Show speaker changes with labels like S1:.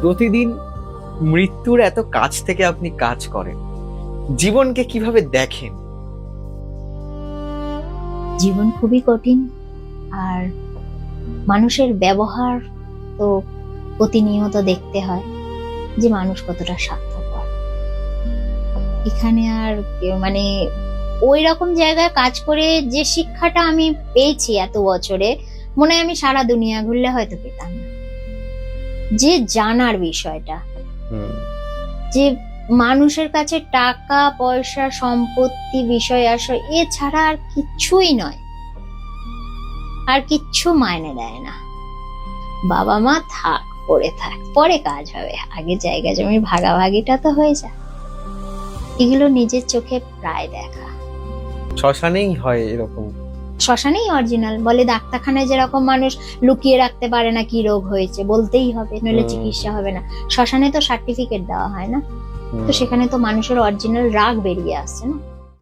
S1: প্রতিদিন মৃত্যুর এত কাছ থেকে আপনি কাজ করেন, জীবনকে কিভাবে দেখেন?
S2: জীবন খুবই কঠিন, আর মানুষের ব্যবহার তো প্রতিনিয়ত দেখতে হয় যে মানুষ কতটা স্বার্থপর। এখানে আর মানে ওই রকম জায়গায় কাজ করে যে শিক্ষাটা আমি পেয়েছি এত বছরে, মনে হয় আমি সারা দুনিয়া ঘুরলে হয়তো পেতাম না। যে জানার বিষয়টা, যে মানুষের কাছে টাকা পয়সা সম্পত্তি বিষয় আশয় এছাড়া আর কিচ্ছুই নয়, আর কিচ্ছু মাইনে দেয় না। বাবা মা থাক, পড়ে থাক, পরে কাজ হবে, আগে জায়গা জমি ভাগাভাগিটা তো হয়ে যায়। এগুলো নিজের চোখে প্রায় দেখা।
S1: শ্মশানেই হয় এরকম?
S2: শ্মশানেই অরিজিনাল। বলে ডাক্তারখানায় যেরকম মানুষ লুকিয়ে রাখতে পারে না কি রোগ হয়েছে, বলতেই হবে, নইলে চিকিৎসা হবে না, শ্মশানে তো সার্টিফিকেট দেওয়া হয় না। তো সেখানে তো মানুষের অরিজিনাল রাগ বেরিয়ে আসছে না।